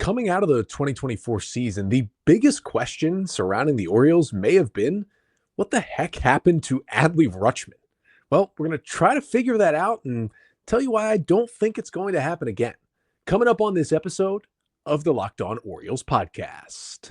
coming out of the 2024 season, the biggest question surrounding the Orioles may have been, what the heck happened to Adley Rutschman? Well, we're going to try to figure that out and tell you why I don't think it's going to happen again. Coming up on this episode of the Locked On Orioles podcast.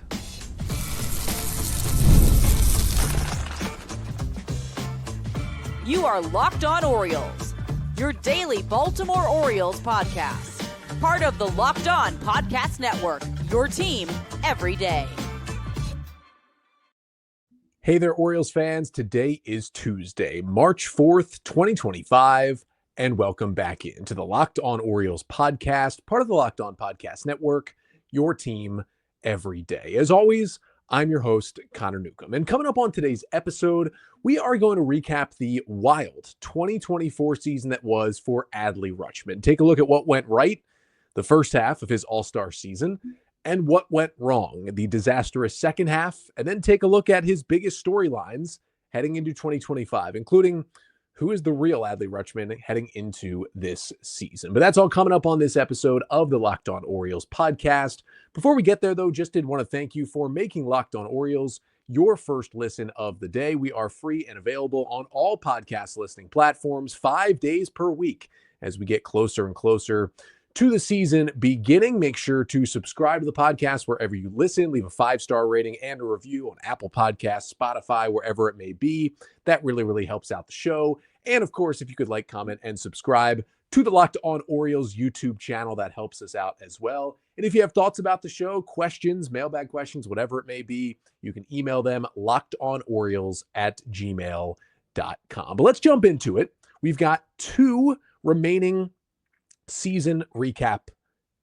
You are Locked On Orioles, your daily Baltimore Orioles podcast. Part of the Locked On Podcast Network, your team every day. Hey there, Orioles fans. Today is Tuesday, March 4th, 2025, and welcome back into the Locked On Orioles podcast, part of the Locked On Podcast Network, your team every day. As always, I'm your host, Connor Newcomb. And coming up on today's episode, we are going to recap the wild 2024 season that was for Adley Rutschman. Take a look at what went right the first half of his All-Star season and what went wrong, the disastrous second half, and then take a look at his biggest storylines heading into 2025, including who is the real Adley Rutschman heading into this season. But that's all coming up on this episode of the Locked On Orioles podcast. Before we get there, though, just did want to thank you for making Locked On Orioles your first listen of the day. We are free and available on all podcast listening platforms 5 days per week as we get closer and closer to the season beginning. Make sure to subscribe to the podcast wherever you listen, leave a 5-star rating and a review on Apple Podcasts, Spotify, wherever it may be. That really helps out the show. And of course, if you could like, comment, and subscribe to the Locked On Orioles YouTube channel, that helps us out as well. And if you have thoughts about the show, questions, mailbag questions, whatever it may be, you can email them lockedonorioles@gmail.com. But let's jump into it. We've got 2 remaining season recap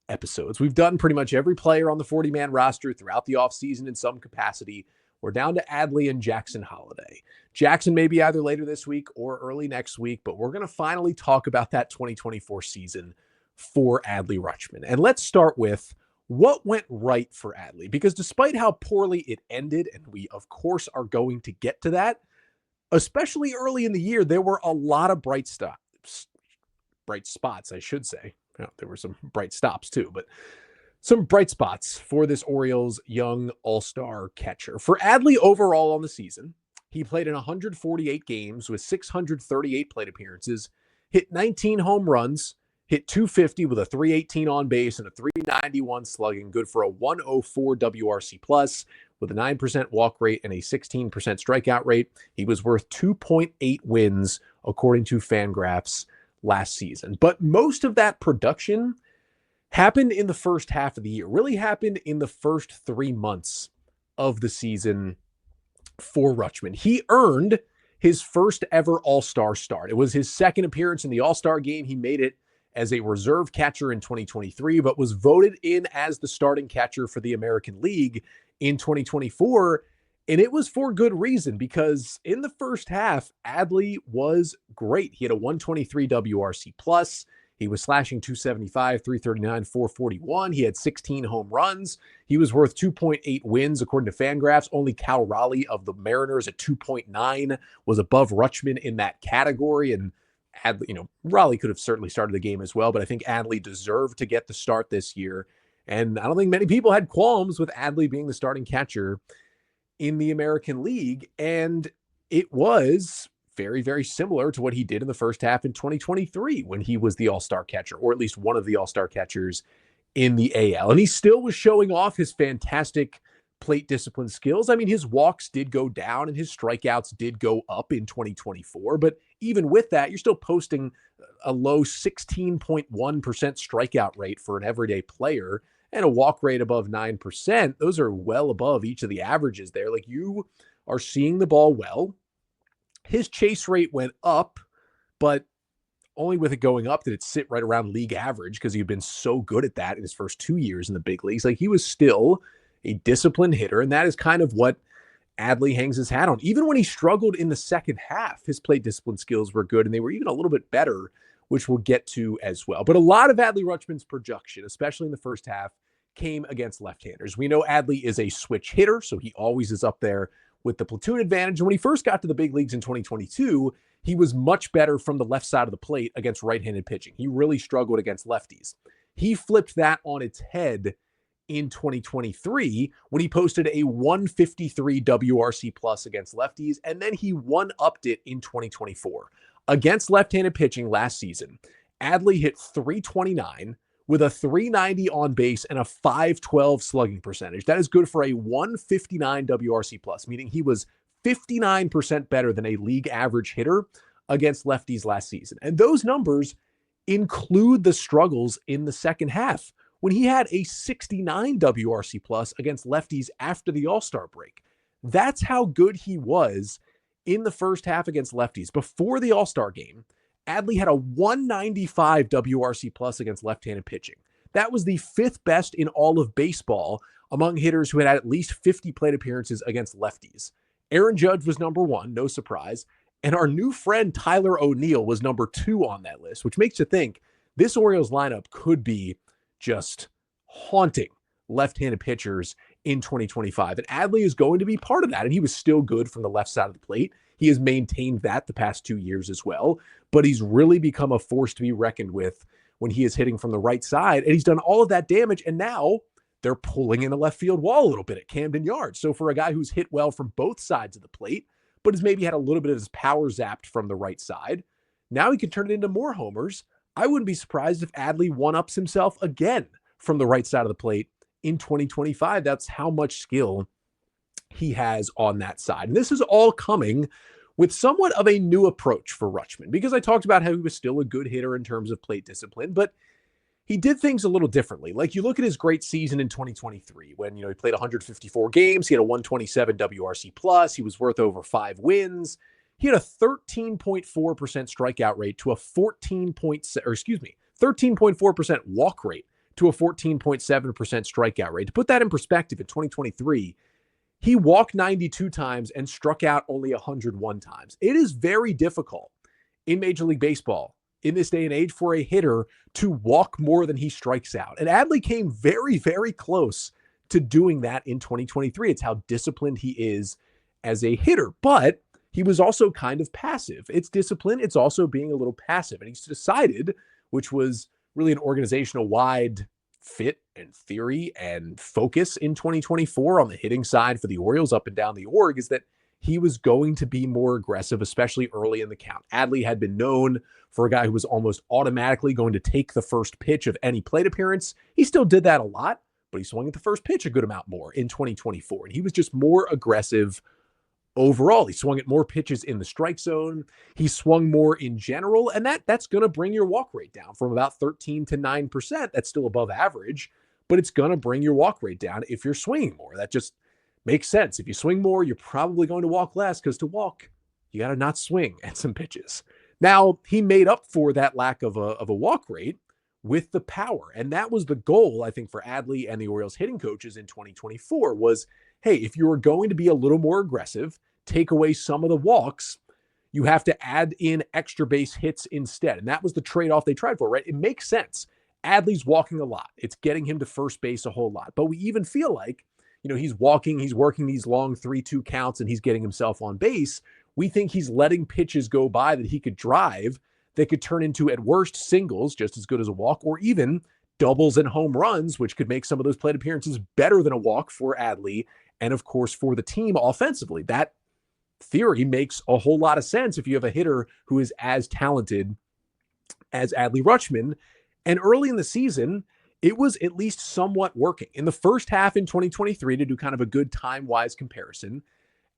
episodes. We've done pretty much every player on the 40-man roster throughout the offseason in some capacity. We're down to Adley and Jackson Holliday. Jackson may be either later this week or early next week, but we're going to finally talk about that 2024 season for Adley Rutschman. And let's start with what went right for Adley, because despite how poorly it ended, and we of course are going to get to that, especially early in the year, there were a lot of bright spots, I should say. There were some bright stops too, but some bright spots for this Orioles young all-star catcher. For Adley overall on the season, he played in 148 games with 638 plate appearances, hit 19 home runs, hit 250 with a 318 on base and a 391 slugging, good for a 104 WRC plus with a 9% walk rate and a 16% strikeout rate. He was worth 2.8 wins according to Fangraphs last season. But most of that production happened in the first half of the year, really happened in the first 3 months of the season for Rutschman. He earned his first ever All-Star start. It was his second appearance in the All-Star game. He made it as a reserve catcher in 2023, but was voted in as the starting catcher for the American League in 2024. And it was for good reason, because in the first half, Adley was great. He had a 123 WRC plus. He was slashing 275, 339, 441. He had 16 home runs. He was worth 2.8 wins, according to Fangraphs. Only Cal Raleigh of the Mariners at 2.9 was above Rutschman in that category. And Adley, Raleigh could have certainly started the game as well, but I think Adley deserved to get the start this year. And I don't think many people had qualms with Adley being the starting catcher in the American League. And it was very similar to what he did in the first half in 2023 when he was the all-star catcher, or at least one of the all-star catchers in the AL. And he still was showing off his fantastic plate discipline skills. I mean, his walks did go down and his strikeouts did go up in 2024. But even with that, you're still posting a low 16.1% strikeout rate for an everyday player and a walk rate above 9%. Those are well above each of the averages there. Like, you are seeing the ball well. His chase rate went up, but only with it going up did it sit right around league average, because he'd been so good at that in his first 2 years in the big leagues. Like, he was still a disciplined hitter, and that is kind of what Adley hangs his hat on. Even when he struggled in the second half, his plate discipline skills were good, and they were even a little bit better, which we'll get to as well. But a lot of Adley Rutschman's production, especially in the first half, came against left-handers. We know Adley is a switch hitter, so he always is up there with the platoon advantage. When he first got to the big leagues in 2022, he was much better from the left side of the plate against right-handed pitching. He really struggled against lefties. He flipped that on its head in 2023 when he posted a 153 WRC plus against lefties, and then he one-upped it in 2024. Against left-handed pitching last season, Adley hit 329 with a 390 on base and a 512 slugging percentage. That is good for a 159 WRC plus, meaning he was 59% better than a league average hitter against lefties last season. And those numbers include the struggles in the second half when he had a 69 WRC plus against lefties after the All-Star break. That's how good he was in the first half against lefties. Before the All-Star game, Adley had a 195 WRC plus against left-handed pitching. That was the fifth best in all of baseball among hitters who had at least 50 plate appearances against lefties. Aaron Judge was number one, no surprise. And our new friend Tyler O'Neill was number two on that list, which makes you think this Orioles lineup could be just haunting left-handed pitchers in 2025. And Adley is going to be part of that. And he was still good from the left side of the plate. He has maintained that the past 2 years as well. But he's really become a force to be reckoned with when he is hitting from the right side. And he's done all of that damage. And now they're pulling in the left field wall a little bit at Camden Yards. So for a guy who's hit well from both sides of the plate, but has maybe had a little bit of his power zapped from the right side, now he can turn it into more homers. I wouldn't be surprised if Adley one-ups himself again from the right side of the plate in 2025. That's how much skill he has on that side. And this is all coming with somewhat of a new approach for Rutschman, because I talked about how he was still a good hitter in terms of plate discipline, but he did things a little differently. Like you look at his great season in 2023 when, he played 154 games. He had a 127 WRC plus. He was worth over 5 wins. He had a 13.4% strikeout rate to a 13.4% walk rate to a 14.7% strikeout rate. To put that in perspective, in 2023, he walked 92 times and struck out only 101 times. It is very difficult in Major League Baseball in this day and age for a hitter to walk more than he strikes out. And Adley came very, very close to doing that in 2023. It's how disciplined he is as a hitter, but he was also kind of passive. It's discipline. It's also being a little passive. And he's decided, which was really an organizational wide fit and theory and focus in 2024 on the hitting side for the Orioles up and down the org, is that he was going to be more aggressive, especially early in the count. Adley had been known for a guy who was almost automatically going to take the first pitch of any plate appearance. He still did that a lot, but he swung at the first pitch a good amount more in 2024. And he was just more aggressive overall. He swung at more pitches in the strike zone. He swung more in general, and that's going to bring your walk rate down from about 13 to 9%. That's still above average, but it's going to bring your walk rate down if you're swinging more. That just makes sense. If you swing more, you're probably going to walk less, because to walk, you got to not swing at some pitches. Now, he made up for that lack of a walk rate with the power. And that was the goal, I think, for Adley and the Orioles hitting coaches in 2024 was, hey, if you are going to be a little more aggressive, take away some of the walks, you have to add in extra base hits instead. And that was the trade-off they tried for, right? It makes sense. Adley's walking a lot. It's getting him to first base a whole lot. But we even feel like, he's walking, he's working these long 3-2 counts, and he's getting himself on base. We think he's letting pitches go by that he could drive that could turn into, at worst, singles, just as good as a walk, or even doubles and home runs, which could make some of those plate appearances better than a walk for Adley and, of course, for the team offensively. That theory makes a whole lot of sense if you have a hitter who is as talented as Adley Rutschman. And early in the season, it was at least somewhat working. In the first half in 2023, to do kind of a good time-wise comparison,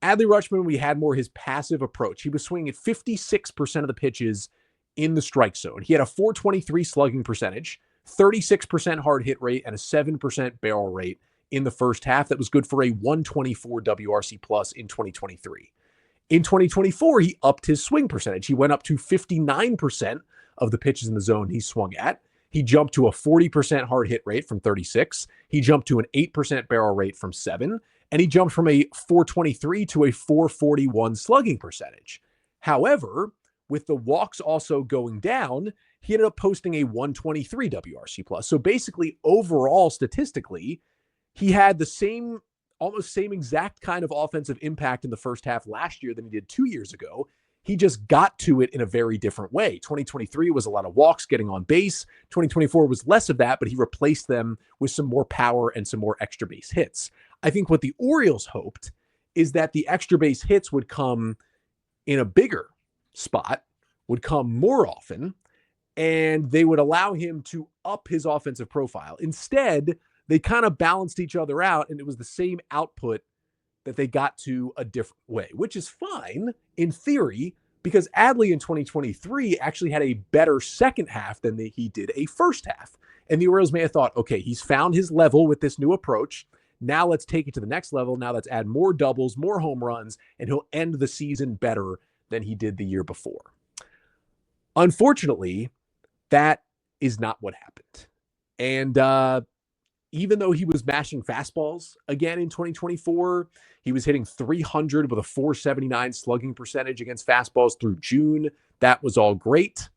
Adley Rutschman, we had more his passive approach. He was swinging at 56% of the pitches in the strike zone. He had a 423 slugging percentage, 36% hard hit rate, and a 7% barrel rate in the first half. That was good for a 124 WRC plus in 2023. In 2024, he upped his swing percentage. He went up to 59% of the pitches in the zone he swung at. He jumped to a 40% hard hit rate from 36. He jumped to an 8% barrel rate from 7. And he jumped from a 423 to a 441 slugging percentage. However, with the walks also going down, he ended up posting a 123 WRC plus. So basically, overall, statistically, he had the almost same exact kind of offensive impact in the first half last year than he did 2 years ago. He just got to it in a very different way. 2023 was a lot of walks, getting on base. 2024 was less of that, but he replaced them with some more power and some more extra base hits. I think what the Orioles hoped is that the extra base hits would come in a bigger spot, would come more often, and they would allow him to up his offensive profile. Instead, they kind of balanced each other out, and it was the same output that they got to a different way, which is fine in theory, because Adley in 2023 actually had a better second half than he did a first half. And the Orioles may have thought, okay, he's found his level with this new approach. Now let's take it to the next level. Now let's add more doubles, more home runs, and he'll end the season better than he did the year before. Unfortunately, that is not what happened. And even though he was mashing fastballs again in 2024, he was hitting 300 with a 479 slugging percentage against fastballs through June. That was all great.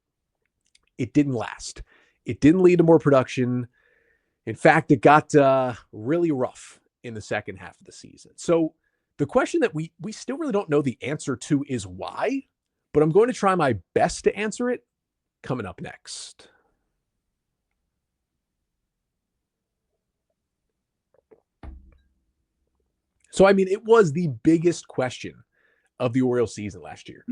It didn't last. It didn't lead to more production. In fact, it got really rough in the second half of the season. So the question that we still really don't know the answer to is why, but I'm going to try my best to answer it coming up next. So, I mean, it was the biggest question of the Orioles season last year.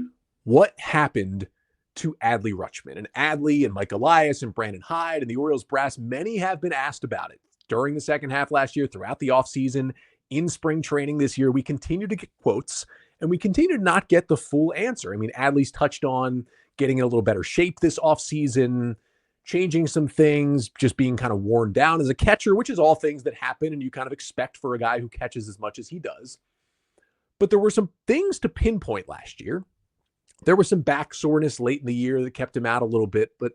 What happened to Adley Rutschman? And Adley and Mike Elias and Brandon Hyde and the Orioles brass, many have been asked about it during the second half last year, throughout the offseason, in spring training this year. We continue to get quotes, and we continue to not get the full answer. I mean, Adley's touched on getting in a little better shape this offseason, changing some things, just being kind of worn down as a catcher, which is all things that happen and you kind of expect for a guy who catches as much as he does. But there were some things to pinpoint last year. There was some back soreness late in the year that kept him out a little bit. But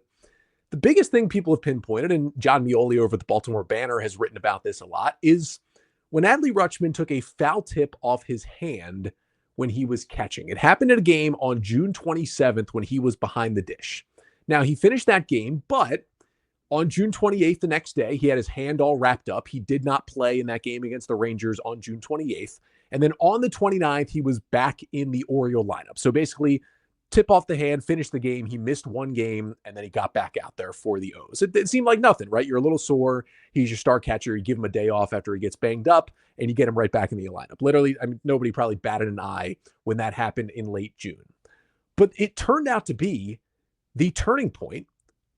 the biggest thing people have pinpointed, and John Mioli over at the Baltimore Banner has written about this a lot, is when Adley Rutschman took a foul tip off his hand when he was catching. It happened in a game on June 27th when he was behind the dish. Now, he finished that game, but on June 28th, the next day, he had his hand all wrapped up. He did not play in that game against the Rangers on June 28th. And then on the 29th, he was back in the Oriole lineup. So basically, tip off the hand, finished the game. He missed one game, and then he got back out there for the O's. It seemed like nothing, right? You're a little sore. He's your star catcher. You give him a day off after he gets banged up, and you get him right back in the lineup. Literally, I mean, nobody probably batted an eye when that happened in late June. But it turned out to be the turning point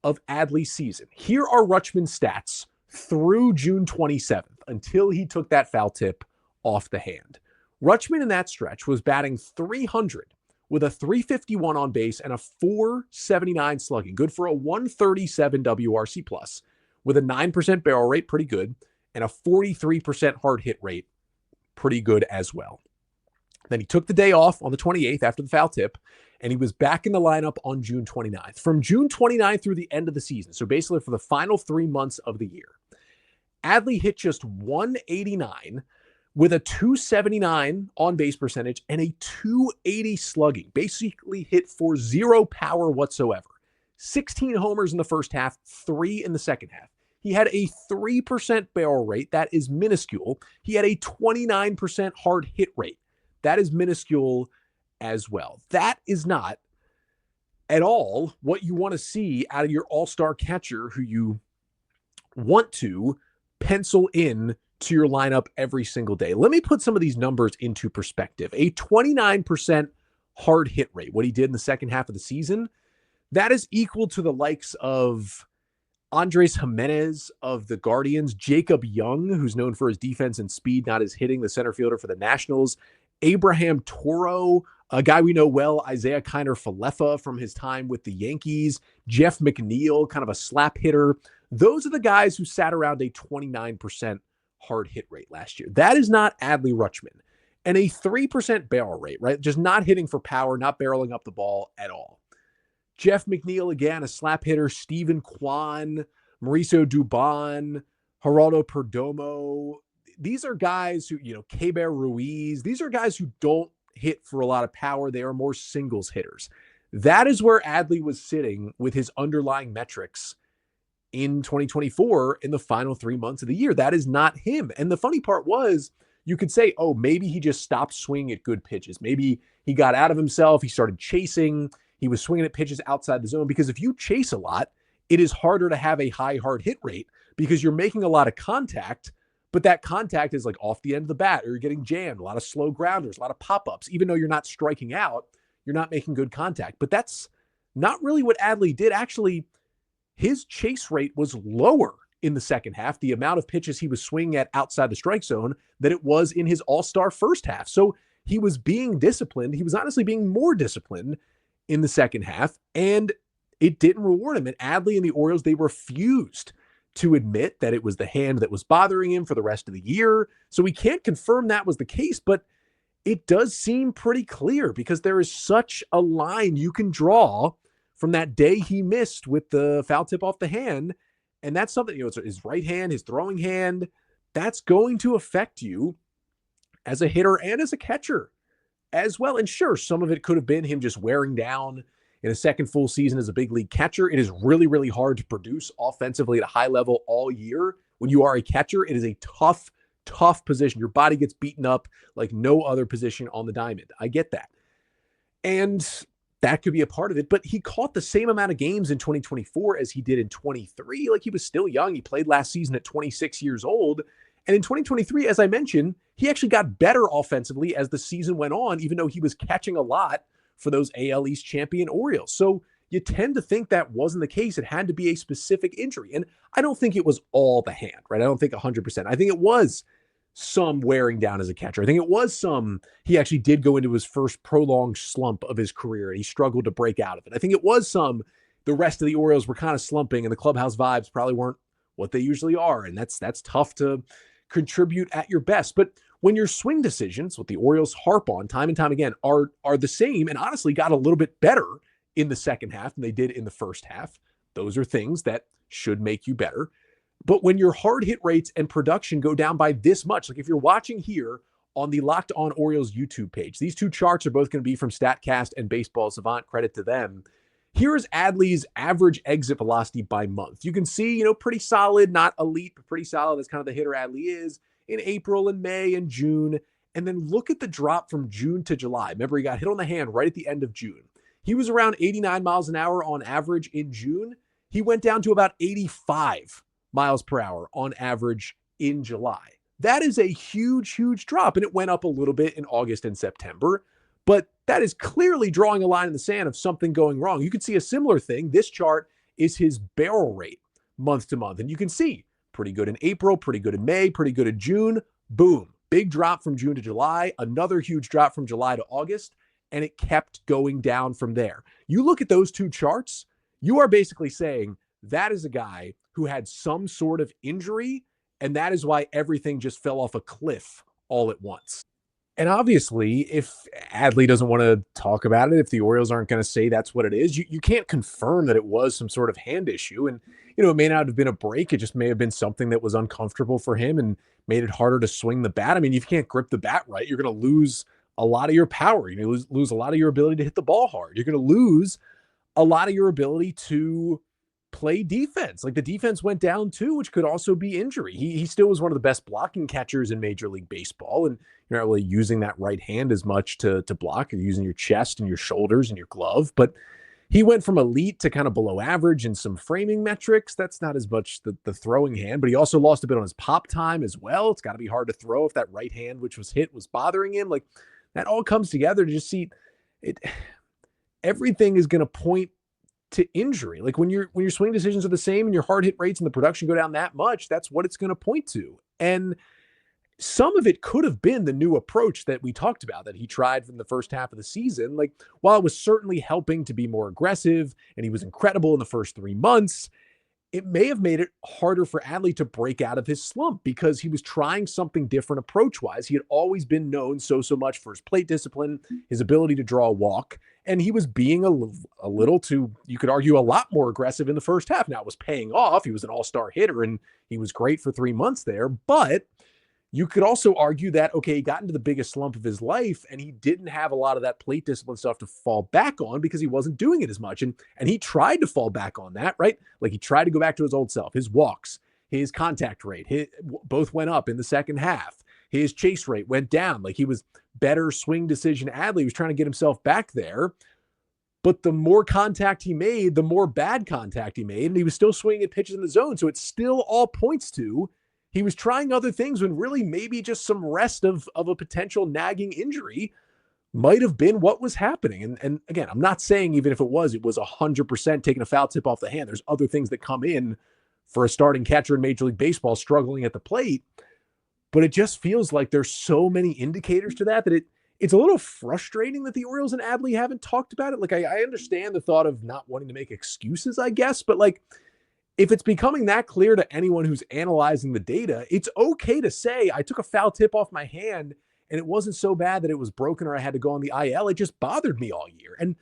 of Adley's season. Here are Rutschman's stats through June 27th until he took that foul tip off the hand. Rutschman in that stretch was batting 300 with a 351 on base and a 479 slugging, good for a 137 WRC plus, with a 9% barrel rate, pretty good, and a 43% hard hit rate, pretty good as well. Then he took the day off on the 28th after the foul tip, and he was back in the lineup on June 29th. From June 29th through the end of the season, so basically for the final 3 months of the year, Adley hit just 189 with a 279 on-base percentage and a 280 slugging, basically hit for zero power whatsoever. 16 homers in the first half, 3 in the second half. He had a 3% barrel rate. That is minuscule. He had a 29% hard hit rate. That is minuscule as well. That is not at all what you want to see out of your all-star catcher who you want to pencil in to your lineup every single day. Let me put some of these numbers into perspective. A 29% hard hit rate, what he did in the second half of the season, that is equal to the likes of Andres Jimenez of the Guardians, Jacob Young, who's known for his defense and speed, not his hitting, the center fielder for the Nationals, Abraham Toro, a guy we know well, Isaiah Kiner-Falefa from his time with the Yankees, Jeff McNeil, kind of a slap hitter. Those are the guys who sat around a 29% hard hit rate last year. That is not Adley Rutschman. And a 3% barrel rate, right? Just not hitting for power, not barreling up the ball at all. Jeff McNeil, again, a slap hitter, Steven Kwan, Mauricio Dubon, Geraldo Perdomo. These are guys who, Keber Ruiz, these are guys who don't hit for a lot of power. They are more singles hitters. That is where Adley was sitting with his underlying metrics in 2024 in the final 3 months of the year. That is not him. And the funny part was you could say, oh, maybe he just stopped swinging at good pitches. Maybe he got out of himself. He started chasing. He was swinging at pitches outside the zone, because if you chase a lot, it is harder to have a high hard hit rate because you're making a lot of contact, but that contact is like off the end of the bat, or you're getting jammed, a lot of slow grounders, a lot of pop-ups. Even though you're not striking out, you're not making good contact. But that's not really what Adley did. Actually, his chase rate was lower in the second half, the amount of pitches he was swinging at outside the strike zone, than it was in his all-star first half. So he was being disciplined. He was honestly being more disciplined in the second half, and it didn't reward him. And Adley and the Orioles, they refused to admit that it was the hand that was bothering him for the rest of the year. So we can't confirm that was the case, but it does seem pretty clear, because there is such a line you can draw from that day he missed with the foul tip off the hand. And that's something, it's his right hand, his throwing hand, that's going to affect you as a hitter and as a catcher as well. And sure, some of it could have been him just wearing down in a second full season as a big league catcher. It is really, really hard to produce offensively at a high level all year. When you are a catcher, it is a tough position. Your body gets beaten up like no other position on the diamond. I get that. And that could be a part of it, but he caught the same amount of games in 2024 as he did in 23. Like, he was still young. He played last season at 26 years old. And in 2023, as I mentioned, he actually got better offensively as the season went on, even though he was catching a lot for those AL East champion Orioles. So you tend to think that wasn't the case. It had to be a specific injury. And I don't think it was all the hand, right? I don't think 100%. I think it was some wearing down as a catcher. I think it was he actually did go into his first prolonged slump of his career, and he struggled to break out of it. I think it was the rest of the Orioles were kind of slumping, and the clubhouse vibes probably weren't what they usually are. And that's tough to contribute at your best. But when your swing decisions, what the Orioles harp on time and time again, are the same, and honestly got a little bit better in the second half than they did in the first half, those are things that should make you better. But when your hard hit rates and production go down by this much, like if you're watching here on the Locked On Orioles YouTube page, these two charts are both going to be from StatCast and Baseball Savant, credit to them. Here's Adley's average exit velocity by month. You can see, pretty solid, not elite, but pretty solid. That's kind of the hitter Adley is in April and May and June. And then look at the drop from June to July. Remember, he got hit on the hand right at the end of June. He was around 89 miles an hour on average in June. He went down to about 85 miles per hour on average in July. That is a huge drop, and it went up a little bit in August and September, but that is clearly drawing a line in the sand of something going wrong. You can see a similar thing. This chart is his barrel rate month to month, and you can see pretty good in April, pretty good in May, pretty good in June. Boom, big drop from June to July, another huge drop from July to August, and it kept going down from there. You look at those two charts, you are basically saying that is a guy who had some sort of injury, and that is why everything just fell off a cliff all at once. And obviously, if Adley doesn't want to talk about it, if the Orioles aren't going to say that's what it is, you can't confirm that it was some sort of hand issue. And, it may not have been a break. It just may have been something that was uncomfortable for him and made it harder to swing the bat. I mean, if you can't grip the bat right, you're going to lose a lot of your power. You're going to lose a lot of your ability to hit the ball hard. You're going to lose a lot of your ability to play defense. Like, the defense went down too, which could also be injury. He still was one of the best blocking catchers in Major League Baseball, and you're not really using that right hand as much to block. You're using your chest and your shoulders and your glove. But he went from elite to kind of below average in some framing metrics. That's not as much the throwing hand, but he also lost a bit on his pop time as well. It's got to be hard to throw if that right hand, which was hit, was bothering him. Like, that all comes together to just see it. Everything is going to point to injury. Like, when your swing decisions are the same and your hard hit rates and the production go down that much, that's what it's going to point to. And some of it could have been the new approach that we talked about that he tried from the first half of the season. Like, while it was certainly helping to be more aggressive and he was incredible in the first 3 months, it may have made it harder for Adley to break out of his slump because he was trying something different approach-wise. He had always been known so much for his plate discipline, his ability to draw a walk, and he was being a little too, you could argue, a lot more aggressive in the first half. Now, it was paying off. He was an all-star hitter, and he was great for 3 months there, but you could also argue that, okay, he got into the biggest slump of his life, and he didn't have a lot of that plate discipline stuff to fall back on because he wasn't doing it as much. And he tried to fall back on that, right? Like, he tried to go back to his old self. His walks, his contact rate, both went up in the second half. his chase rate went down. Like he was better swing decision. Adley was trying to get himself back there. But the more contact he made, the more bad contact he made. And he was still swinging at pitches in the zone. So it still all points to he was trying other things when really maybe just some rest of a potential nagging injury might have been what was happening. And again, I'm not saying even if it was 100% taking a foul tip off the hand. There's other things that come in for a starting catcher in Major League Baseball struggling at the plate. But it just feels like there's so many indicators to that it's a little frustrating that the Orioles and Adley haven't talked about it. Like, I understand the thought of not wanting to make excuses, I guess, but like, if it's becoming that clear to anyone who's analyzing the data, it's okay to say, I took a foul tip off my hand and it wasn't so bad that it was broken or I had to go on the IL. It just bothered me all year. And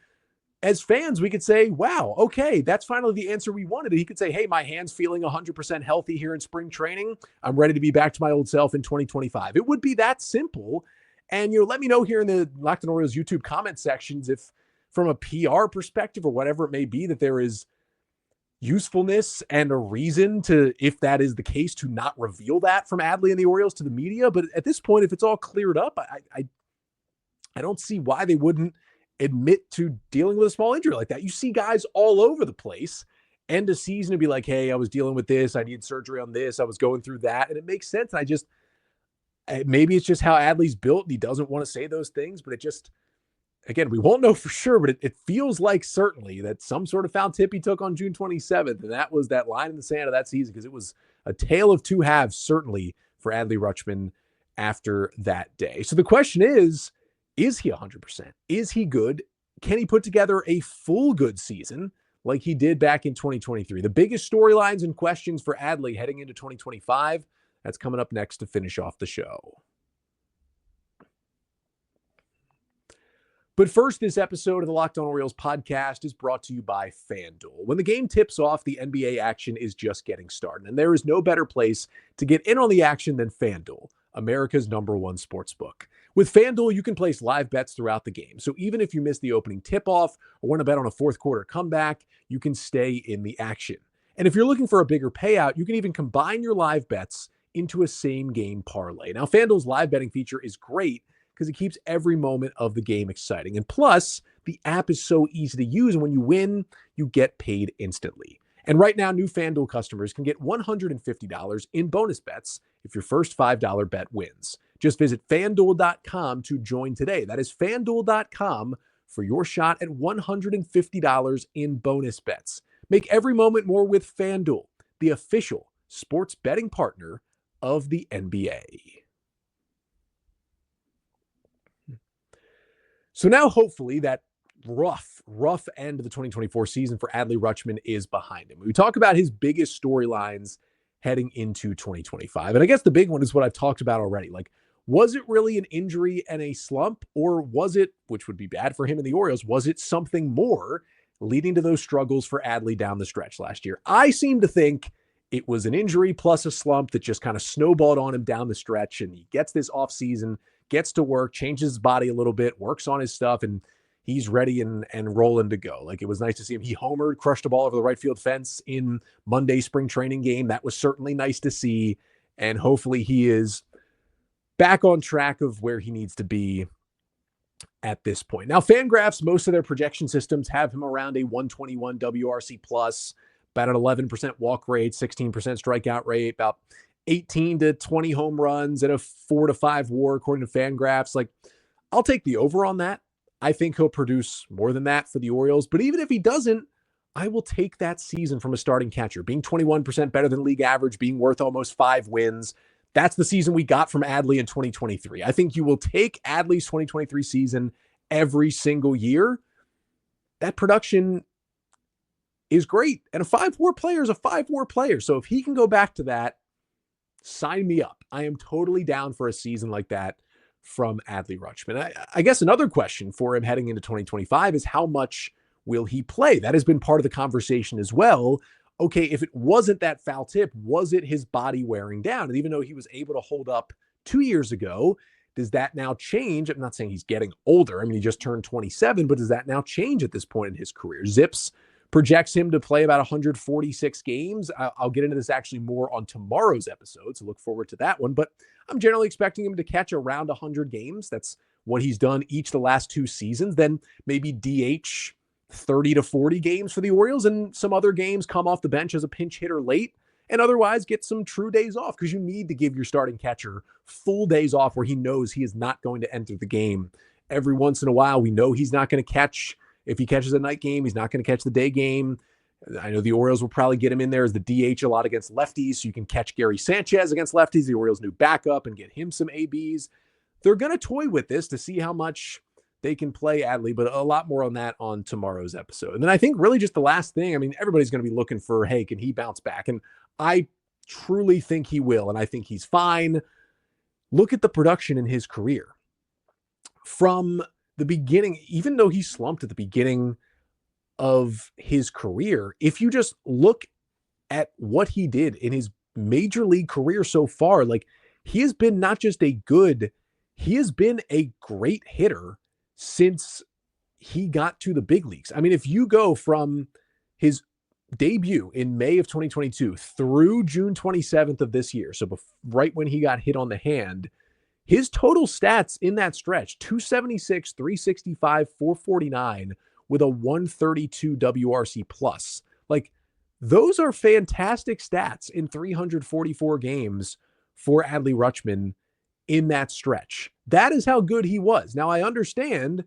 as fans, we could say, wow, okay, that's finally the answer we wanted. And he could say, hey, my hand's feeling 100% healthy here in spring training. I'm ready to be back to my old self in 2025. It would be that simple. And, let me know here in the Locked On Orioles YouTube comment sections if from a PR perspective or whatever it may be that there is usefulness and a reason to, if that is the case, to not reveal that from Adley and the Orioles to the media. But at this point, if it's all cleared up, I don't see why they wouldn't admit to dealing with a small injury like that. You see guys all over the place end a season and be like, hey, I was dealing with this. I needed surgery on this. I was going through that. And it makes sense. Maybe it's just how Adley's built and he doesn't want to say those things, but it just, again, we won't know for sure, but it feels like certainly that some sort of foul tip he took on June 27th. And that was that line in the sand of that season, because it was a tale of two halves, certainly for Adley Rutschman after that day. So the question is he 100%? Is he good? Can he put together a full good season like he did back in 2023? The biggest storylines and questions for Adley heading into 2025, that's coming up next to finish off the show. But first, this episode of the Locked On Orioles podcast is brought to you by FanDuel. When the game tips off, the NBA action is just getting started, and there is no better place to get in on the action than FanDuel, America's #1 sportsbook. With FanDuel, you can place live bets throughout the game. So even if you miss the opening tip-off or want to bet on a fourth quarter comeback, you can stay in the action. And if you're looking for a bigger payout, you can even combine your live bets into a same-game parlay. Now, FanDuel's live betting feature is great because it keeps every moment of the game exciting. And plus, the app is so easy to use, and when you win, you get paid instantly. And right now, new FanDuel customers can get $150 in bonus bets if your first $5 bet wins. Just visit FanDuel.com to join today. That is FanDuel.com for your shot at $150 in bonus bets. Make every moment more with FanDuel, the official sports betting partner of the NBA. So now, hopefully, that rough end of the 2024 season for Adley Rutschman is behind him. We talk about his biggest storylines heading into 2025. And I guess the big one is what I've talked about already. Like, was it really an injury and a slump, or was it, which would be bad for him and the Orioles, was it something more leading to those struggles for Adley down the stretch last year? I seem to think it was an injury plus a slump that just kind of snowballed on him down the stretch, and he gets this offseason, gets to work, changes his body a little bit, works on his stuff, and he's ready and rolling to go. Like, it was nice to see him. He homered, crushed a ball over the right field fence in Monday's spring training game. That was certainly nice to see, and hopefully he is back on track of where he needs to be at this point. Now, Fangraphs, most of their projection systems have him around a 121 WRC plus, about an 11% walk rate, 16% strikeout rate, about 18 to 20 home runs, and a 4 to 5 WAR according to Fangraphs. Like, I'll take the over on that. I think he'll produce more than that for the Orioles, but even if he doesn't, I will take that season from a starting catcher, being 21% better than league average, being worth almost 5 wins. That's the season we got from Adley in 2023. I think you will take Adley's 2023 season every single year. That production is great. And a 5-WAR player is a 5-WAR player. So if he can go back to that, sign me up. I am totally down for a season like that from Adley Rutschman. I guess another question for him heading into 2025 is how much will he play? That has been part of the conversation as well. Okay, if it wasn't that foul tip, was it his body wearing down? And even though he was able to hold up 2 years ago, does that now change? I'm not saying he's getting older. I mean, he just turned 27, but does that now change at this point in his career? ZiPS projects him to play about 146 games. I'll get into this actually more on tomorrow's episode, so look forward to that one. But I'm generally expecting him to catch around 100 games. That's what he's done each the last 2 seasons. Then maybe DH 30 to 40 games for the Orioles, and some other games come off the bench as a pinch hitter late, and otherwise get some true days off, because you need to give your starting catcher full days off where he knows he is not going to enter the game. Every once in a while, we know he's not going to catch. If he catches a night game, he's not going to catch the day game. I know the Orioles will probably get him in there as the DH a lot against lefties, so you can catch Gary Sanchez against lefties, the Orioles' new backup, and get him some ABs. They're going to toy with this to see how much they can play Adley, but a lot more on that on tomorrow's episode. And then I think really just the last thing, I mean, everybody's going to be looking for, hey, can he bounce back? And I truly think he will, and I think he's fine. Look at the production in his career. From the beginning, even though he slumped at the beginning of his career, if you just look at what he did in his major league career so far, like, he has been not just he has been a great hitter since he got to the big leagues. I mean, if you go from his debut in May of 2022 through June 27th of this year, so right when he got hit on the hand, his total stats in that stretch, 276, 365, 449 with a 132 WRC plus. Like, those are fantastic stats in 344 games for Adley Rutschman in that stretch. That is how good he was. Now, I understand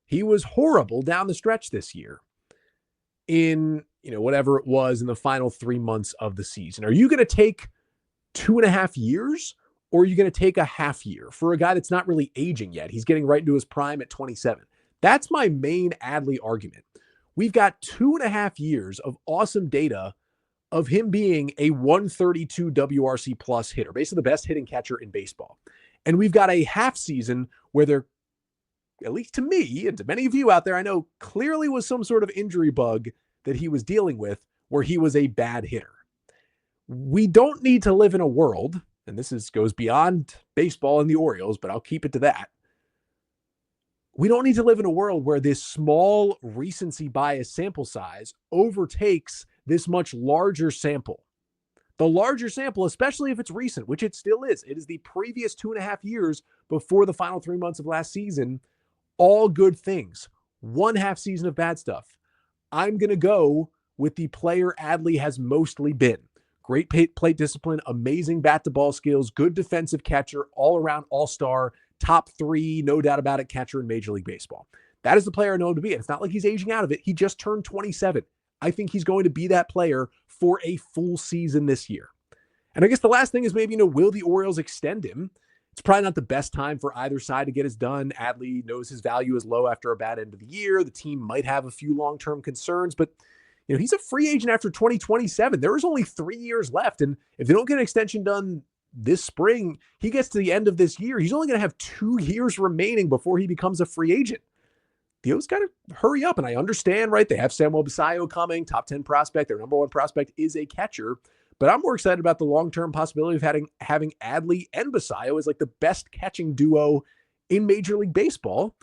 he was horrible down the stretch this year in, whatever it was in the final 3 months of the season. Are you going to take 2.5 years? Or are you going to take a half year for a guy that's not really aging yet? He's getting right into his prime at 27. That's my main Adley argument. We've got 2.5 years of awesome data of him being a 132 WRC plus hitter, basically the best hitting catcher in baseball. And we've got a half season where there, at least to me and to many of you out there, I know clearly was some sort of injury bug that he was dealing with where he was a bad hitter. We don't need to live in a world, and this goes beyond baseball and the Orioles, but I'll keep it to that. We don't need to live in a world where this small recency bias sample size overtakes this much larger sample. The larger sample, especially if it's recent, which it still is, it is the previous 2.5 years before the final 3 months of last season, all good things. 1 half season of bad stuff. I'm going to go with the player Adley has mostly been. Great plate discipline, amazing bat-to-ball skills, good defensive catcher, all-around all-star, top 3, no doubt about it, catcher in Major League Baseball. That is the player I know him to be. And it's not like he's aging out of it. He just turned 27. I think he's going to be that player for a full season this year. And I guess the last thing is maybe, will the Orioles extend him? It's probably not the best time for either side to get his done. Adley knows his value is low after a bad end of the year. The team might have a few long-term concerns, but he's a free agent after 2027. There is only 3 years left. And if they don't get an extension done this spring, he gets to the end of this year. He's only going to have 2 years remaining before he becomes a free agent. The O's got to hurry up. And I understand, right? They have Samuel Basallo coming, top 10 prospect. Their number 1 prospect is a catcher. But I'm more excited about the long-term possibility of having Adley and Basallo as like the best catching duo in Major League Baseball.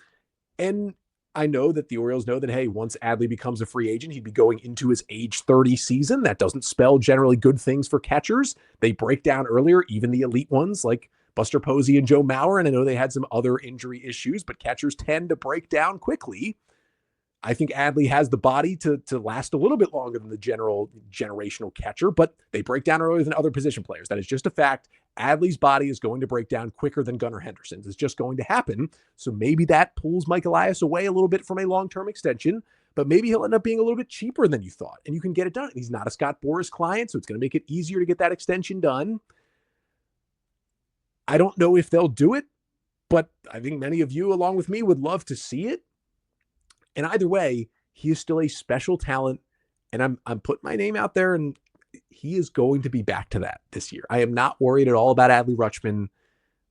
And I know that the Orioles know that, hey, once Adley becomes a free agent, he'd be going into his age 30 season. That doesn't spell generally good things for catchers. They break down earlier, even the elite ones like Buster Posey and Joe Mauer. And I know they had some other injury issues, but catchers tend to break down quickly. I think Adley has the body to last a little bit longer than the generational catcher, but they break down earlier than other position players. That is just a fact. Adley's body is going to break down quicker than Gunnar Henderson's. It's just going to happen. So maybe that pulls Mike Elias away a little bit from a long-term extension, but maybe he'll end up being a little bit cheaper than you thought, and you can get it done. He's not a Scott Boras client, so it's going to make it easier to get that extension done. I don't know if they'll do it, but I think many of you, along with me, would love to see it. And either way, he is still a special talent, and I'm putting my name out there, and he is going to be back to that this year. I am not worried at all about Adley Rutschman. I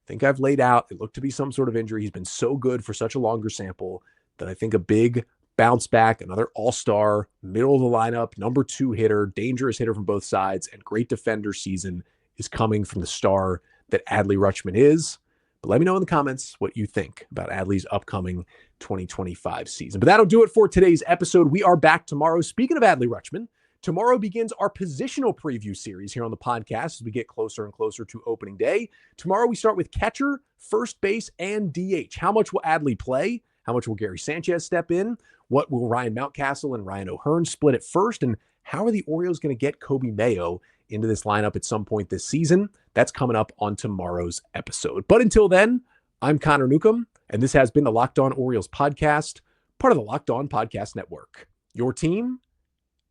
think I've laid out, it looked to be some sort of injury. He's been so good for such a longer sample that I think a big bounce back, another all-star, middle of the lineup, number 2 hitter, dangerous hitter from both sides, and great defender season is coming from the star that Adley Rutschman is. But let me know in the comments what you think about Adley's upcoming 2025 season. But that'll do it for today's episode. We are back tomorrow. Speaking of Adley Rutschman, tomorrow begins our positional preview series here on the podcast as we get closer and closer to opening day. Tomorrow we start with catcher, first base, and DH. How much will Adley play? How much will Gary Sanchez step in? What will Ryan Mountcastle and Ryan O'Hearn split at first? And how are the Orioles going to get Kobe Mayo into this lineup at some point this season? That's coming up on tomorrow's episode. But until then, I'm Connor Newcomb, and this has been the Locked On Orioles podcast, part of the Locked On Podcast Network. Your team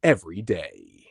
every day.